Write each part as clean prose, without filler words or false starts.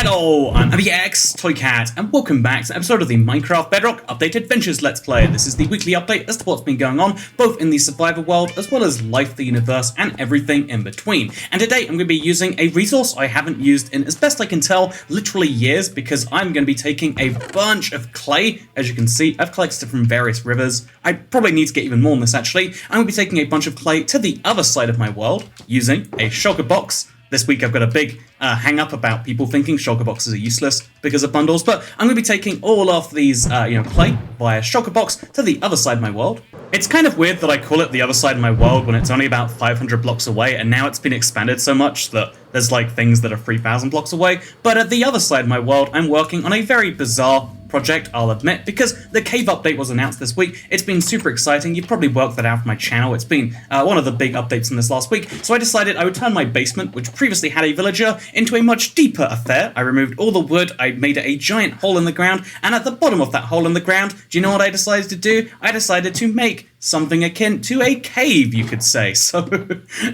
Hello, I'm ABX Toycat, and welcome back to an episode of the Minecraft Bedrock Update Adventures Let's Play. This is the weekly update as to what's been going on, both in the survivor world, as well as life, the universe, and everything in between. And today I'm going to be using a resource I haven't used in, as best I can tell, literally years, because I'm going to be taking a bunch of clay. As you can see, I've collected it from various rivers. I probably need to get even more on this, actually. I'm going to be taking a bunch of clay to the other side of my world, using a shulker box. This week I've got a big hang-up about people thinking shulker boxes are useless because of bundles, but I'm going to be taking all of these clay via shulker box to the other side of my world. It's kind of weird that I call it the other side of my world when it's only about 500 blocks away, and now it's been expanded so much that there's like things that are 3,000 blocks away. But at the other side of my world, I'm working on a very bizarre project, I'll admit, because the cave update was announced this week. It's been super exciting. You've probably worked that out for my channel. It's been one of the big updates in this last week. So I decided I would turn my basement, which previously had a villager, into a much deeper affair. I removed all the wood, I made it a giant hole in the ground, and at the bottom of that hole in the ground, do you know what I decided to do? I decided to make something akin to a cave, you could say. So,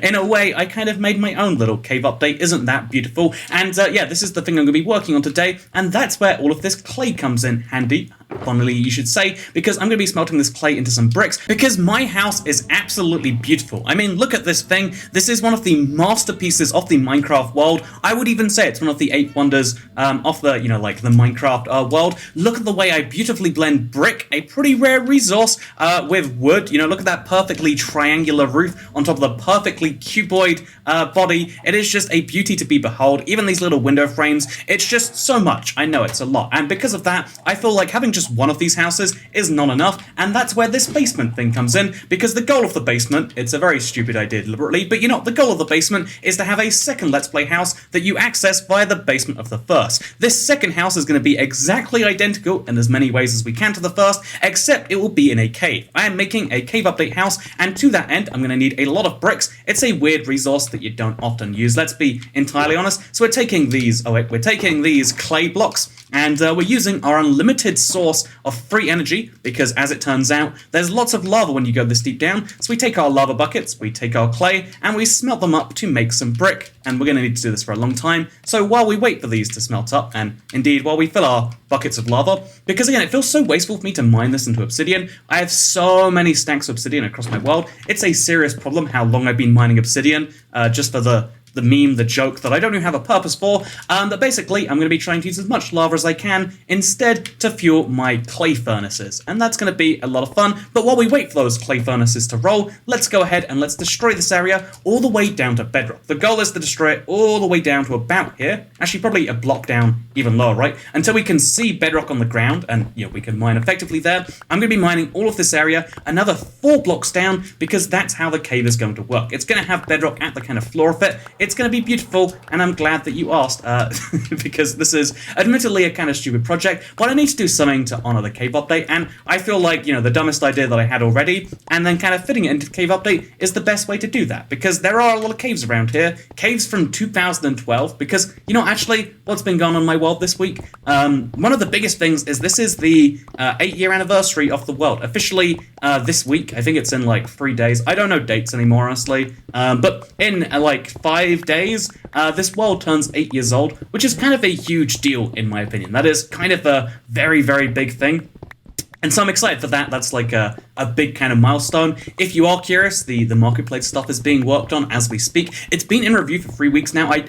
in a way, I kind of made my own little cave update. Isn't that beautiful? And yeah, this is the thing I'm going to be working on today, and that's where all of this clay comes in handy. Funnily, you should say, because I'm going to be smelting this clay into some bricks, because my house is absolutely beautiful. I mean, look at this thing. This is one of the masterpieces of the Minecraft world. I would even say it's one of the 8 wonders of the, like the Minecraft world. Look at the way I beautifully blend brick, a pretty rare resource, with wood. Look at that perfectly triangular roof on top of the perfectly cuboid body. It is just a beauty to be behold. Even these little window frames, it's just so much. I know it's a lot. And because of that, I feel like having just one of these houses is not enough, and that's where this basement thing comes in, because the goal of the basement, it's a very stupid idea deliberately, but the goal of the basement is to have a second Let's Play house that you access via the basement of the first. This second house is going to be exactly identical in as many ways as we can to the first, except it will be in a cave. I am making a cave update house, and to that end, I'm going to need a lot of bricks. It's a weird resource that you don't often use, let's be entirely honest. So we're taking these clay blocks, and we're using our unlimited source of free energy, because as it turns out, there's lots of lava when you go this deep down. So we take our lava buckets, we take our clay, and we smelt them up to make some brick. And we're going to need to do this for a long time. So while we wait for these to smelt up, and indeed while we fill our buckets of lava, because again, it feels so wasteful for me to mine this into obsidian. I have so many stacks of obsidian across my world. It's a serious problem how long I've been mining obsidian, just for the meme, the joke that I don't even have a purpose for, but basically I'm going to be trying to use as much lava as I can instead to fuel my clay furnaces, and that's going to be a lot of fun. But while we wait for those clay furnaces to roll, let's go ahead and let's destroy this area all the way down to bedrock. The goal is to destroy it all the way down to about here, actually probably a block down, even lower, right, until we can see bedrock on the ground, and we can mine effectively there. I'm going to be mining all of this area another 4 blocks down, because that's how the cave is going to work. It's going to have bedrock at the kind of floor of it. It's going to be beautiful, and I'm glad that you asked, because this is admittedly a kind of stupid project, but I need to do something to honor the cave update, and I feel like, the dumbest idea that I had already, and then kind of fitting it into the cave update is the best way to do that, because there are a lot of caves around here, caves from 2012, because, actually, what's been going on in my world this week, one of the biggest things is this is the 8-year anniversary of the world, officially this week. I think it's in like 3 days, I don't know dates anymore, honestly, but in like 5 days, this world turns 8 years old, which is kind of a huge deal in my opinion. That is kind of a very, very big thing. And so I'm excited for that. That's like a big kind of milestone. If you are curious, the marketplace stuff is being worked on as we speak. It's been in review for 3 weeks now. I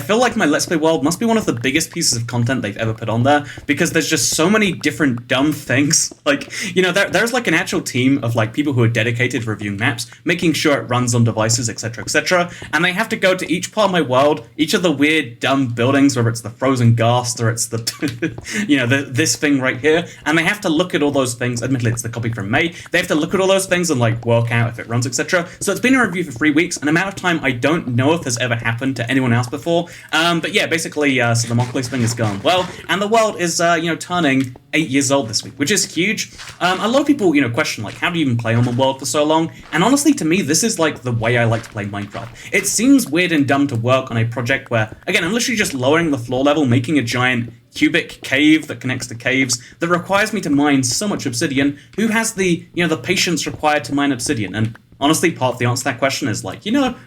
feel like my Let's Play world must be one of the biggest pieces of content they've ever put on there, because there's just so many different dumb things. Like, there's like an actual team of like people who are dedicated to reviewing maps, making sure it runs on devices, etc., etc. And they have to go to each part of my world, each of the weird, dumb buildings, whether it's the frozen ghast or it's the, this thing right here. And they have to look at all those things. Admittedly, it's the copy from May. They have to look at all those things and like work out if it runs, etc. So it's been in review for 3 weeks, an amount of time I don't know if has ever happened to anyone else before. But yeah, basically, so the marketplace thing is going well, and the world is, turning 8 years old this week, which is huge. A lot of people, question like, how do you even play on the world for so long? And honestly, to me, this is like the way I like to play Minecraft. It seems weird and dumb to work on a project where, again, I'm literally just lowering the floor level, making a giant cubic cave that connects to caves that requires me to mine so much obsidian. Who has the, the patience required to mine obsidian? And honestly, part of the answer to that question is like,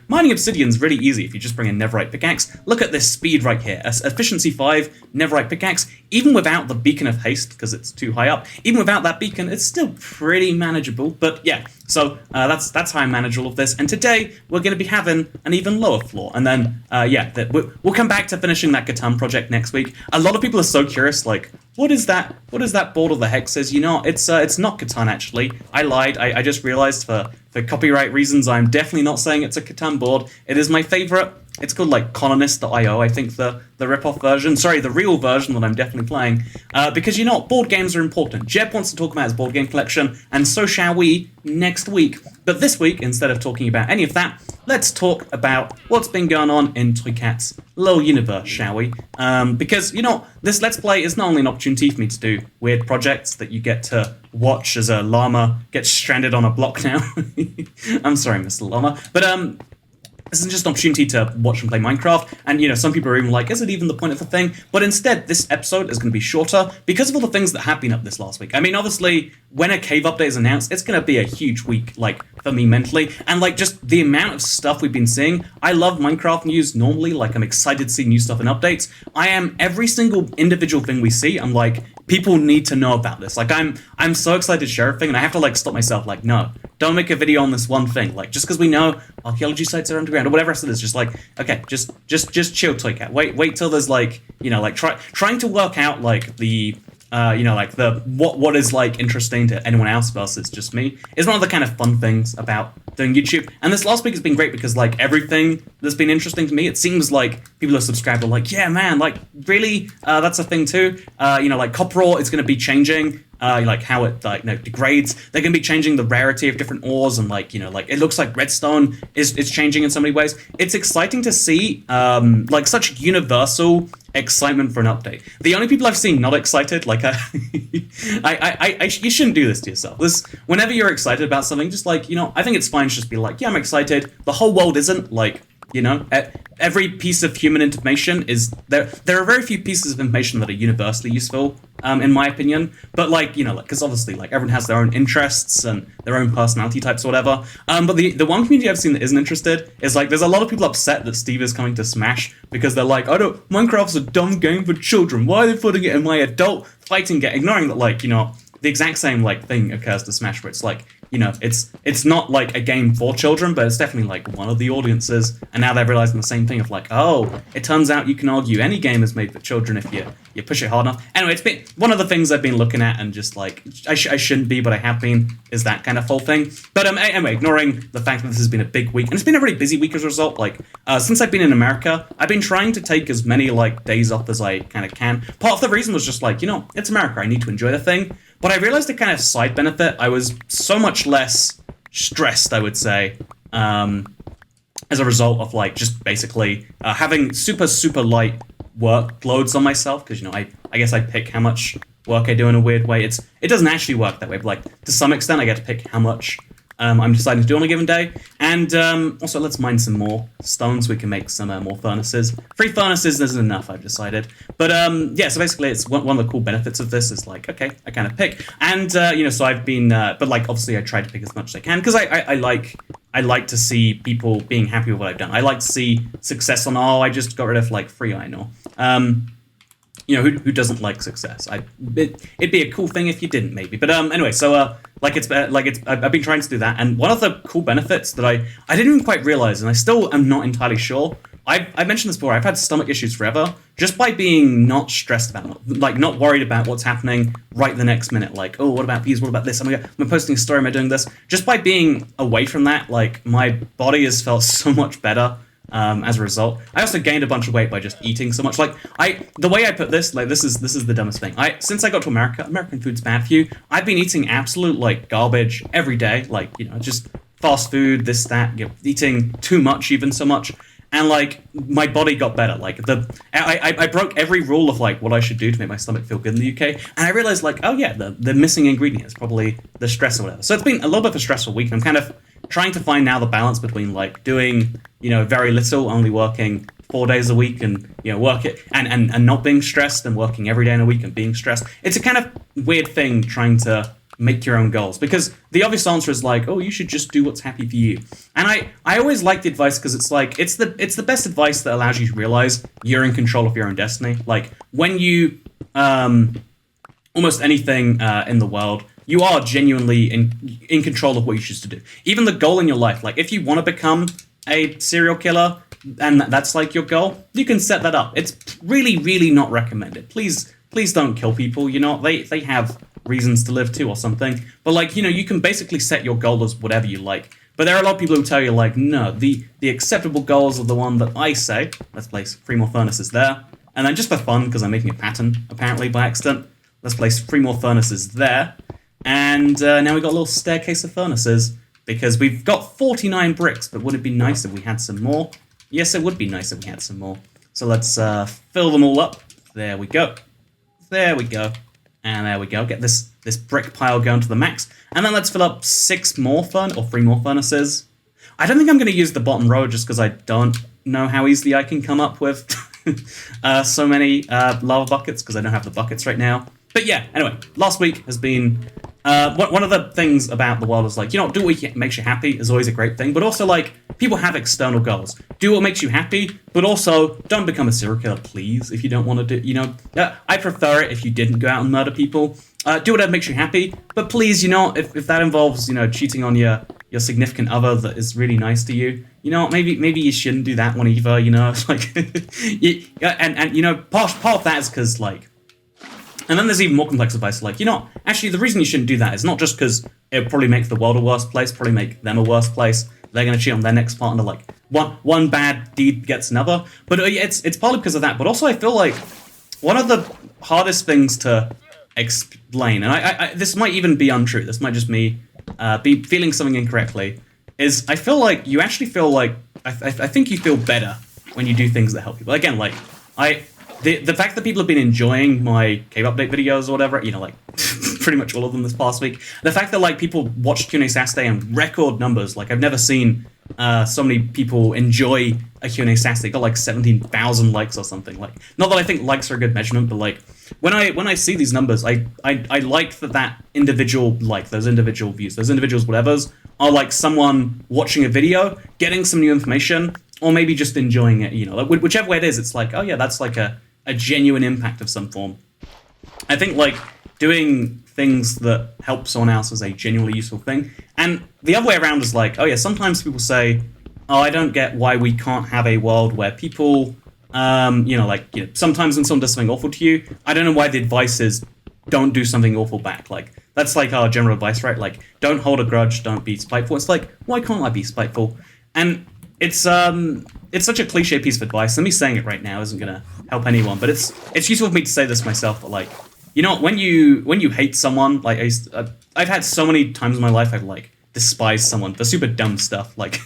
mining obsidian's really easy if you just bring a netherite pickaxe. Look at this speed right here. Efficiency 5, netherite pickaxe. Even without the beacon of haste, because it's too high up, even without that beacon, it's still pretty manageable. But yeah, so that's how I manage all of this. And today, we're going to be having an even lower floor. And then, we'll come back to finishing that Catan project next week. A lot of people are so curious, like, what is that board of the hexes? It's not Catan, actually. I lied. I just realized for copyright reasons, I'm definitely not saying it's a Catan board. It is my favorite. It's called like Colonist.io, I think the rip-off version. Sorry, the real version that I'm definitely playing. Because board games are important. Jeb wants to talk about his board game collection, and so shall we next week. But this week, instead of talking about any of that, let's talk about what's been going on in Toycat's little universe, shall we? Because, this Let's Play is not only an opportunity for me to do weird projects that you get to watch as a llama gets stranded on a block now. I'm sorry, Mr. Llama. But, this isn't just an opportunity to watch and play Minecraft, and some people are even like, is it even the point of the thing? But instead, this episode is going to be shorter because of all the things that have been up this last week. I mean, obviously, when a cave update is announced, it's going to be a huge week, like, for me mentally, and like, just the amount of stuff we've been seeing. I love Minecraft news normally, like, I'm excited to see new stuff and updates. I am, every single individual thing we see, I'm like, people need to know about this. Like, I'm so excited to share everything, and I have to, like, stop myself, like, no, don't make a video on this one thing. Like, just because we know archaeology sites are underground or whatever else it is, just like, okay, just chill, Toycat. Wait till there's like, trying to work out like the, like the what is like interesting to anyone else versus just me is one of the kind of fun things about doing YouTube. And this last week has been great because like everything that's been interesting to me, it seems like people are subscribed are like, yeah, man, like really, that's a thing too. Like copper ore is going to be changing. Like how it degrades. They're going to be changing the rarity of different ores, and like it looks like redstone is changing in so many ways. It's exciting to see like such universal excitement for an update. The only people I've seen not excited, like you shouldn't do this to yourself. Whenever you're excited about something, just like I think it's fine to just be like, yeah, I'm excited. The whole world isn't like. Every piece of human information is there. There are very few pieces of information that are universally useful, in my opinion. But because obviously, like everyone has their own interests and their own personality types or whatever. But the one community I've seen that isn't interested is like there's a lot of people upset that Steve is coming to Smash because they're like, Minecraft's a dumb game for children. Why are they putting it in my adult fighting game? Ignoring that, the exact same thing occurs to Smash, where it's like. It's not like a game for children, but it's definitely like one of the audiences. And now they're realizing the same thing of like, oh, it turns out you can argue any game is made for children if you push it hard enough. Anyway, it's been one of the things I've been looking at and just like, I shouldn't be, but I have been, is that kind of whole thing. But anyway, ignoring the fact that this has been a big week, and it's been a really busy week as a result. Like, since I've been in America, I've been trying to take as many like days off as I kind of can. Part of the reason was just like, it's America, I need to enjoy the thing. But I realized a kind of side benefit. I was so much less stressed, I would say, as a result of like just basically having super light workloads on myself. Because I guess I pick how much work I do in a weird way. It doesn't actually work that way, but like to some extent, I get to pick how much I'm deciding to do on a given day. And also, let's mine some more stone so we can make some more furnaces. 3 furnaces isn't enough, I've decided. But so basically, it's one of the cool benefits of this is like, okay, I kind of pick. And, so I've been, but like, obviously I try to pick as much as I can because I like to see people being happy with what I've done. I like to see success on, I just got rid of like free iron ore. Who doesn't like success? It'd be a cool thing if you didn't, maybe. But anyway, so I've been trying to do that, and one of the cool benefits that I didn't even quite realize, and I still am not entirely sure. I mentioned this before. I've had stomach issues forever, just by being not stressed about, like not worried about what's happening right the next minute. Like, what about these? What about this? Am I posting a story? Am I doing this? Just by being away from that, like my body has felt so much better. As a result, I also gained a bunch of weight by just eating so much. Like the way I put this, like this is the dumbest thing. Since I got to America, American food's bad for you. I've been eating absolute like garbage every day, like just fast food, this, that, eating too much, even so much, and like my body got better. Like I broke every rule of like what I should do to make my stomach feel good in the UK, and I realized like, oh yeah, the missing ingredient is probably the stress or whatever. So it's been a little bit of a stressful week, and I'm kind of trying to find now the balance between like doing very little, only working 4 days a week, and work it and not being stressed, and working every day in a week and being stressed. It's a kind of weird thing trying to make your own goals? Because the obvious answer is like, oh, you should just do what's happy for you. And I always like the advice because it's like it's the best advice that allows you to realize you're in control of your own destiny. Like when you almost anything in the world, you are genuinely in control of what you choose to do. Even the goal in your life, like if you want to become a serial killer and that's like your goal, you can set that up. It's really, really not recommended. Please don't kill people. You know, they have reasons to live too or something. But like, you know, you can basically set your goal as whatever you like. But there are a lot of people who tell you like, no, the acceptable goals are the one that I say. Let's place 3 more furnaces there. And then just for fun, because I'm making a pattern apparently by accident, let's place 3 more furnaces there. And now we've got a little staircase of furnaces because we've got 49 bricks, but would it be nice if we had some more? Yes, it would be nice if we had some more. So let's fill them all up. There we go. There we go. And there we go. Get this brick pile going to the max. And then let's fill up 3 more furnaces. I don't think I'm going to use the bottom row just because I don't know how easily I can come up with so many lava buckets because I don't have the buckets right now. But yeah, anyway, last week has been... one of the things about the world is like, you know, do what makes you happy is always a great thing. But also, like, people have external goals. Do what makes you happy, but also don't become a serial killer, please, if you don't want to do, you know. I prefer it if you didn't go out and murder people. Do whatever makes you happy, but please, you know, if that involves, you know, cheating on your significant other that is really nice to you, you know, maybe you shouldn't do that one either, you know. Like, and you know, part of that is because, like, and then there's even more complex advice, like, you know, actually the reason you shouldn't do that is not just because it would probably make the world a worse place, probably make them a worse place. They're going to cheat on their next partner, like, one bad deed gets another. But it's partly because of that. But also I feel like one of the hardest things to explain, and I this might even be untrue, this might just me be feeling something incorrectly, is I feel like you actually feel like, I think you feel better when you do things that help people. Again, like, The fact that people have been enjoying my cave update videos or whatever, you know, like pretty much all of them this past week. The fact that like people watch Q&A Saturday in record numbers, like I've never seen so many people enjoy a Q&A Saturday. Got like 17,000 likes or something. Like, not that I think likes are a good measurement, but like when I see these numbers, I like that individual, like those individual views, those individuals whatevers are like someone watching a video, getting some new information, or maybe just enjoying it. You know, like whichever way it is, it's like, oh yeah, that's like a genuine impact of some form. I think like doing things that help someone else is a genuinely useful thing. And the other way around is like, oh yeah, sometimes people say, oh, I don't get why we can't have a world where people, you know, like, you know, sometimes when someone does something awful to you, I don't know why the advice is don't do something awful back. Like, that's like our general advice, right? Like, don't hold a grudge, don't be spiteful. It's like, why can't I be spiteful? And it's such a cliche piece of advice, and me saying it right now isn't gonna help anyone, but it's useful for me to say this myself, but like, you know, when you hate someone, like I've had so many times in my life I've like despised someone for super dumb stuff, like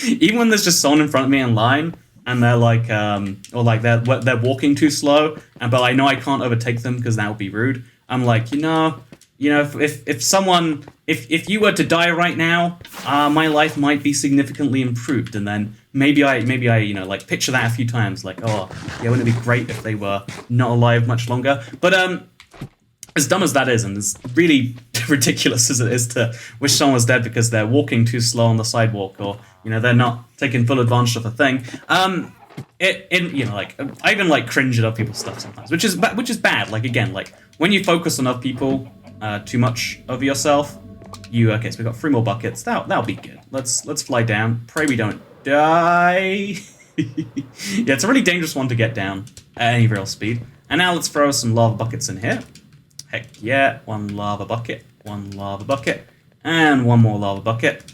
even when there's just someone in front of me in line and they're like or like they're walking too slow, but I know I can't overtake them because that would be rude. I'm like, you know, if you were to die right now, my life might be significantly improved, and then maybe I you know, like picture that a few times, like, oh yeah, wouldn't it be great if they were not alive much longer? But as dumb as that is, and as really ridiculous as it is to wish someone was dead because they're walking too slow on the sidewalk, or you know, they're not taking full advantage of a thing. You know, like I even like cringe at other people's stuff sometimes, which is bad. Like again, like when you focus on other people too much of yourself, okay, so we got 3 more buckets. That'll be good. Let's fly down. Pray we don't die. Yeah, it's a really dangerous one to get down at any real speed. And now let's throw some lava buckets in here. Heck yeah, 1 lava bucket, 1 lava bucket, and 1 more lava bucket.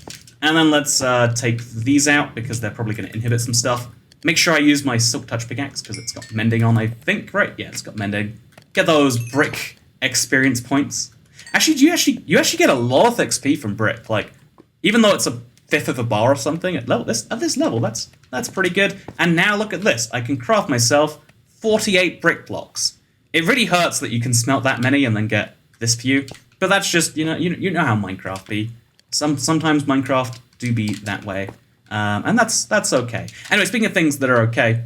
And then let's take these out because they're probably going to inhibit some stuff. Make sure I use my silk touch pickaxe because it's got mending on, I think, right? Yeah, it's got mending. Get those brick experience points. Actually, you actually get a lot of XP from brick. Like, even though it's a 1/5 of a bar or something at this level, that's pretty good. And now look at this. I can craft myself 48 brick blocks. It really hurts that you can smelt that many and then get this few. But that's just, you know how Minecraft be. Sometimes Minecraft do be that way. And that's okay. Anyway, speaking of things that are okay,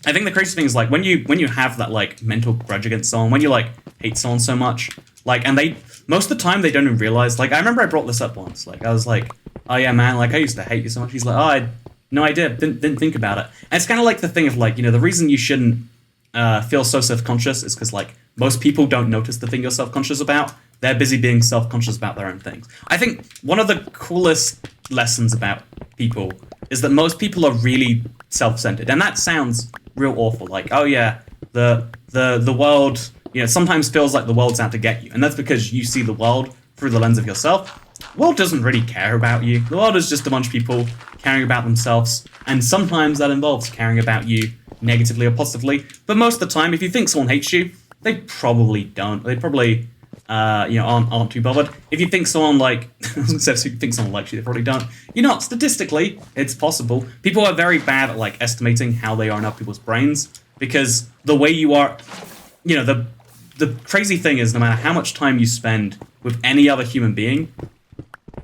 I think the crazy thing is like when you have that like mental grudge against someone, when you like hate someone so much, Like, and most of the time they don't even realize. Like, I remember I brought this up once. Like, I was like, oh yeah, man, like I used to hate you so much. He's like, oh, I had no idea, didn't think about it. And it's kind of like the thing of like, the reason you shouldn't feel so self-conscious is because like most people don't notice the thing you're self-conscious about. They're busy being self-conscious about their own things. I think one of the coolest lessons about people is that most people are really self-centered, and that sounds real awful. Like, oh yeah, the world, sometimes feels like the world's out to get you, and that's because you see the world through the lens of yourself. The world doesn't really care about you. The world is just a bunch of people caring about themselves, and sometimes that involves caring about you negatively or positively. But most of the time, if you think someone hates you, they probably don't. They probably aren't too bothered. If you think someone if you think someone likes you, they probably don't. Statistically, it's possible. People are very bad at like estimating how they are in other people's brains, because the way you are, the crazy thing is, no matter how much time you spend with any other human being,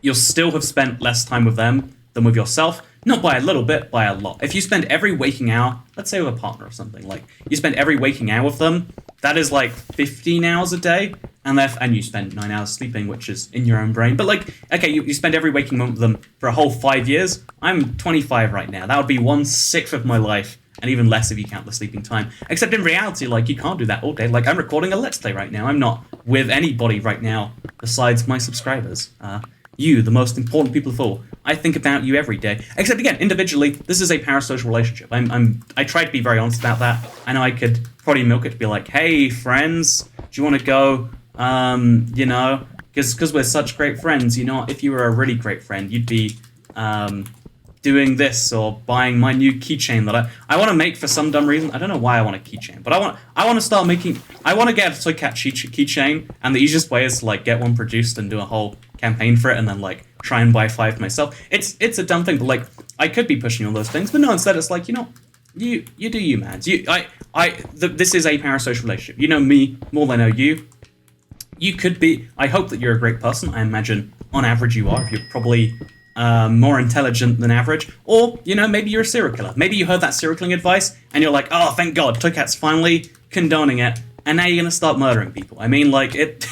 you'll still have spent less time with them than with yourself. Not by a little bit, by a lot. If you spend every waking hour, let's say with a partner or something, like you spend every waking hour with them, that is like 15 hours a day, and you spend 9 hours sleeping, which is in your own brain. But like, okay, you spend every waking moment with them for a whole 5 years. I'm 25 right now. That would be 1/6 of my life, and even less if you count the sleeping time. Except in reality, like, you can't do that all day. Like, I'm recording a Let's Play right now. I'm not with anybody right now besides my subscribers. You, the most important people of all. I think about you every day. Except again, individually, this is a parasocial relationship. I try to be very honest about that. I know I could probably milk it to be like, hey, friends, do you want to go? Because we're such great friends. If you were a really great friend, you'd be doing this or buying my new keychain that I want to make for some dumb reason. I don't know why I want a keychain, but I want to start making. I want to get a Toy Cat keychain, and the easiest way is to like get one produced and do a whole campaign for it, and then like try and buy 5 myself. It's a dumb thing, but like I could be pushing all those things, but no. Instead, it's like you do you, man. This is a parasocial relationship. You know me more than I know you. You could be. I hope that you're a great person. I imagine on average you are. You're probably more intelligent than average, or maybe you're a serial killer. Maybe you heard that serial killing advice and you're like, oh, thank God, Toy Cat's finally condoning it, and now you're gonna start murdering people. I mean, like it,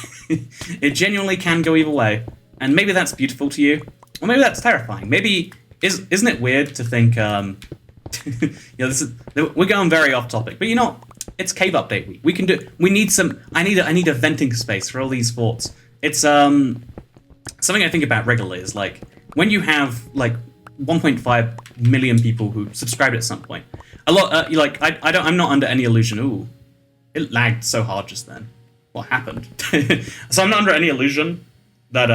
it genuinely can go either way, and maybe that's beautiful to you, or maybe that's terrifying. Maybe isn't it weird to think? We're going very off topic, but it's Cave Update Week. We can do. We need some. I need a venting space for all these thoughts. It's something I think about regularly. Is like, when you have like 1.5 million people who subscribed at some point, a lot. I'm not under any illusion. Ooh, it lagged so hard just then. What happened? So I'm not under any illusion that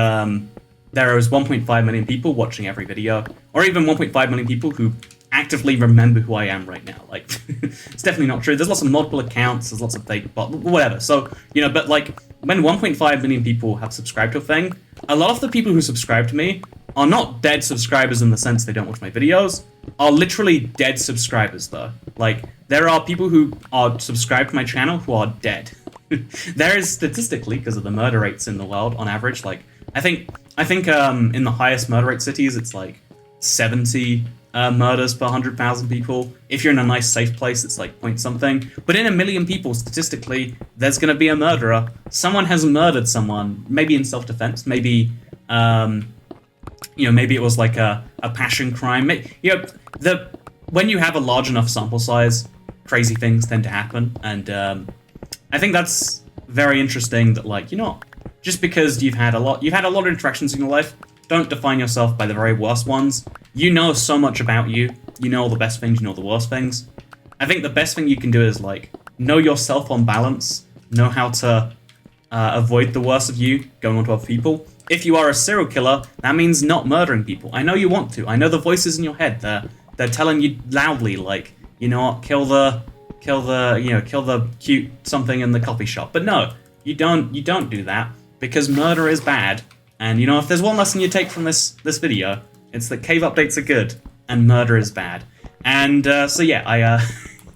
there is 1.5 million people watching every video, or even 1.5 million people who actively remember who I am right now. Like, it's definitely not true. There's lots of multiple accounts, there's lots of fake bots, whatever. So, but like, when 1.5 million people have subscribed to a thing, a lot of the people who subscribe to me are not dead subscribers in the sense they don't watch my videos, are literally dead subscribers though. Like, there are people who are subscribed to my channel who are dead. There is statistically, because of the murder rates in the world on average, like, I think in the highest murder rate cities, it's like 70 murders per 100,000 people. If you're in a nice safe place, it's like point something. But in a million people, statistically, there's going to be a murderer. Someone has murdered someone, maybe in self-defense, maybe maybe it was like a passion crime. When you have a large enough sample size, crazy things tend to happen, and I think that's very interesting. That like, just because you've had a lot of interactions in your life, don't define yourself by the very worst ones. You know so much about you. You know all the best things, you know the worst things. I think the best thing you can do is like know yourself on balance, know how to avoid the worst of you going on to other people. If you are a serial killer, that means not murdering people. I know you want to. I know the voices in your head. They're telling you loudly, like, kill the cute something in the coffee shop. But no, you don't do that, because murder is bad. And if there's one lesson you take from this video, it's that cave updates are good and murder is bad. And so yeah,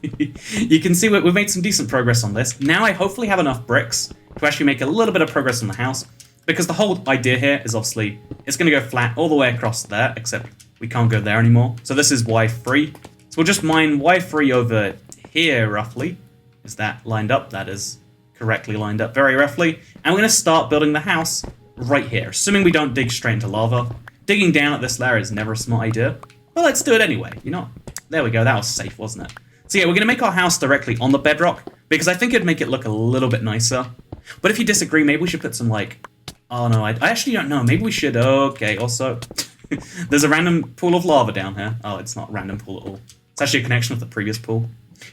you can see we've made some decent progress on this. Now I hopefully have enough bricks to actually make a little bit of progress on the house, because the whole idea here is obviously it's going to go flat all the way across there, except we can't go there anymore. So this is Y3. So we'll just mine Y3 over here roughly. Is that lined up? That is correctly lined up very roughly. And we're going to start building the house right here, assuming we don't dig straight into lava. Digging down at this layer is never a smart idea. Well, let's do it anyway, you know? There we go, that was safe, wasn't it? So yeah, we're going to make our house directly on the bedrock, because I think it'd make it look a little bit nicer. But if you disagree, maybe we should put some, like... Oh no, I actually don't know. Maybe we should... Okay, also... There's a random pool of lava down here. Oh, it's not a random pool at all. It's actually a connection with the previous pool.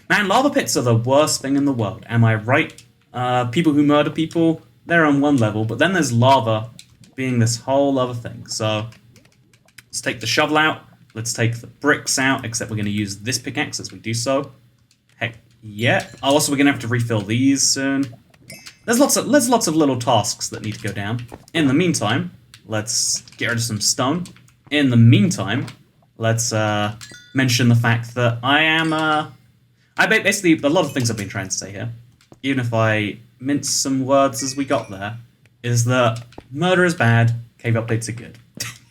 Man, lava pits are the worst thing in the world. Am I right? People who murder people, they're on one level. But then there's lava being this whole other thing. So, let's take the shovel out. Let's take the bricks out, except we're going to use this pickaxe as we do so. Heck, yeah. Also, we're going to have to refill these soon. There's lots of little tasks that need to go down. In the meantime, let's get rid of some stone. In the meantime, let's mention the fact that basically, a lot of things I've been trying to say here, even if I mince some words as we got there, is that murder is bad, cave updates are good.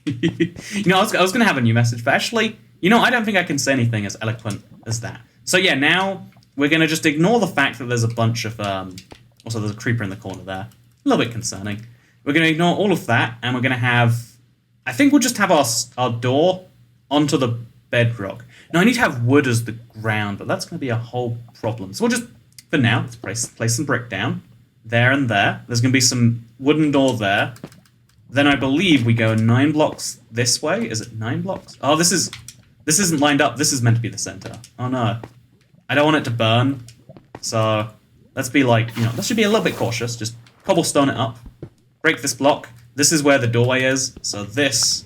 You know, I was going to have a new message, but actually, you know, I don't think I can say anything as eloquent as that. So yeah, now we're going to just ignore the fact that there's a bunch of, also there's a creeper in the corner there. A little bit concerning. We're going to ignore all of that, and we're going to have, I think we'll just have our door onto the bedrock. Now, I need to have wood as the ground, but that's going to be a whole problem. So we'll just, for now, let's place some brick down. There and there. There's going to be some wooden door there. Then I believe we go 9 blocks this way. Is it 9 blocks? Oh, this isn't lined up. This is meant to be the center. Oh, no. I don't want it to burn. So let's be like, you know, let's should be a little bit cautious. Just cobblestone it up. Break this block. This is where the doorway is. So this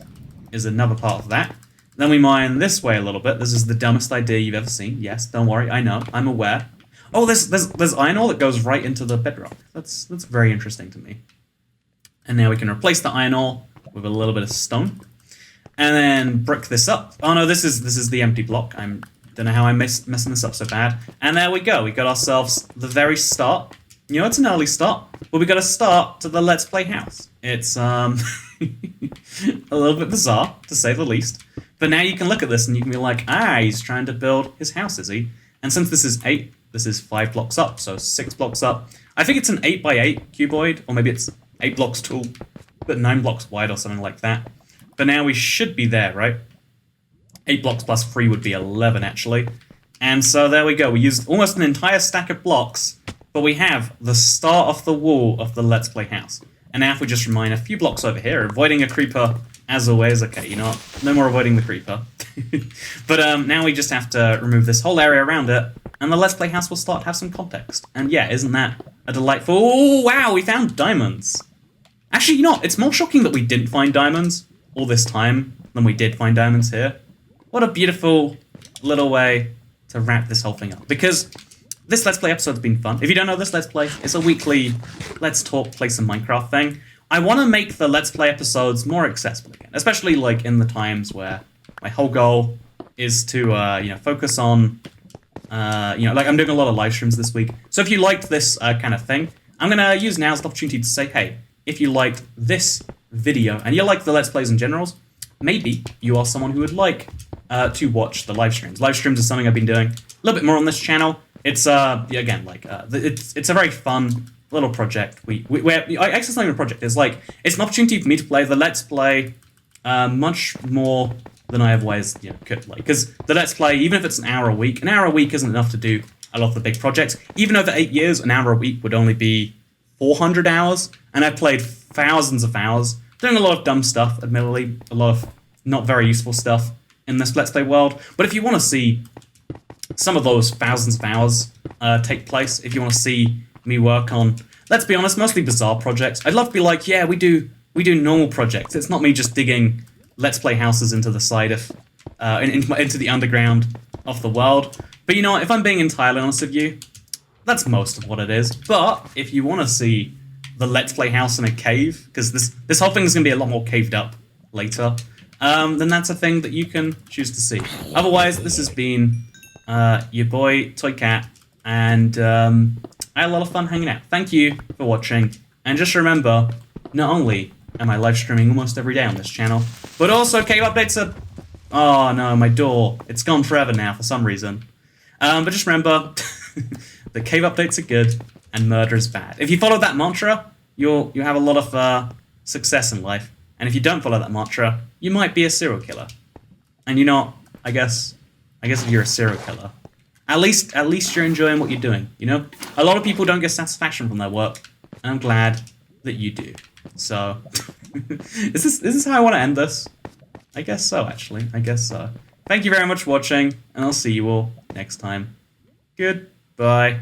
is another part of that. Then we mine this way a little bit. This is the dumbest idea you've ever seen. Yes, don't worry. I know. I'm aware. Oh, there's iron ore that goes right into the bedrock. That's very interesting to me. And now we can replace the iron ore with a little bit of stone. And then brick this up. Oh no, this is the empty block. I don't know how I'm messing this up so bad. And there we go. We got ourselves the very start. You know, it's an early start, but we got a start to the Let's Play house. It's a little bit bizarre, to say the least. But now you can look at this and you can be like, he's trying to build his house, is he? And since this is 8, this is 5 blocks up, so 6 blocks up. I think it's an 8x8 cuboid, or maybe it's 8 blocks tall, but 9 blocks wide or something like that. But now we should be there, right? 8 blocks plus 3 would be 11, actually. And so there we go. We used almost an entire stack of blocks, but we have the start of the wall of the Let's Play house. And now if we just mine a few blocks over here, avoiding a creeper as always. Okay, you know what? No more avoiding the creeper. But now we just have to remove this whole area around it, and the Let's Play house will start to have some context. And yeah, isn't that a delightful... Oh, wow, we found diamonds. Actually, you know what? It's more shocking that we didn't find diamonds all this time than we did find diamonds here. What a beautiful little way to wrap this whole thing up. Because this Let's Play episode's been fun. If you don't know this Let's Play, it's a weekly Let's Talk, Play Some Minecraft thing. I want to make the Let's Play episodes more accessible again, especially like in the times where my whole goal is to, you know, focus on, you know, like I'm doing a lot of live streams this week. So if you liked this kind of thing, I'm going to use now as the opportunity to say, hey, if you liked this video and you like the Let's Plays in general, maybe you are someone who would like to watch the live streams. Live streams is something I've been doing a little bit more on this channel. It's, again, like, it's a very fun little project. I actually something a project is like, it's an opportunity for me to play the Let's Play much more than I otherwise, you know, could. Like, because the Let's Play, even if it's an hour a week isn't enough to do a lot of the big projects. Even over 8 years, an hour a week would only be 400 hours, and I've played thousands of hours, doing a lot of dumb stuff, admittedly, a lot of not very useful stuff in this Let's Play world. But if you want to see some of those thousands of hours take place, if you want to see me work on, let's be honest, mostly bizarre projects, I'd love to be like, yeah, we do normal projects. It's not me just digging Let's Play houses into the side of, into the underground of the world. But you know what, if I'm being entirely honest with you, that's most of what it is. But if you want to see the Let's Play house in a cave, because this whole thing is going to be a lot more caved up later, then that's a thing that you can choose to see. Otherwise, this has been your boy, Toy Cat, and I had a lot of fun hanging out. Thank you for watching, and just remember, not only am I live streaming almost every day on this channel, but also cave updates are... Oh no, my door. It's gone forever now for some reason. But just remember, the cave updates are good, and murder is bad. If you follow that mantra, you'll have a lot of success in life. And if you don't follow that mantra, you might be a serial killer. And you're not, I guess if you're a serial killer, at least you're enjoying what you're doing, you know? A lot of people don't get satisfaction from their work, and I'm glad that you do. So, is this how I want to end this? I guess so, actually. I guess so. Thank you very much for watching, and I'll see you all next time. Goodbye.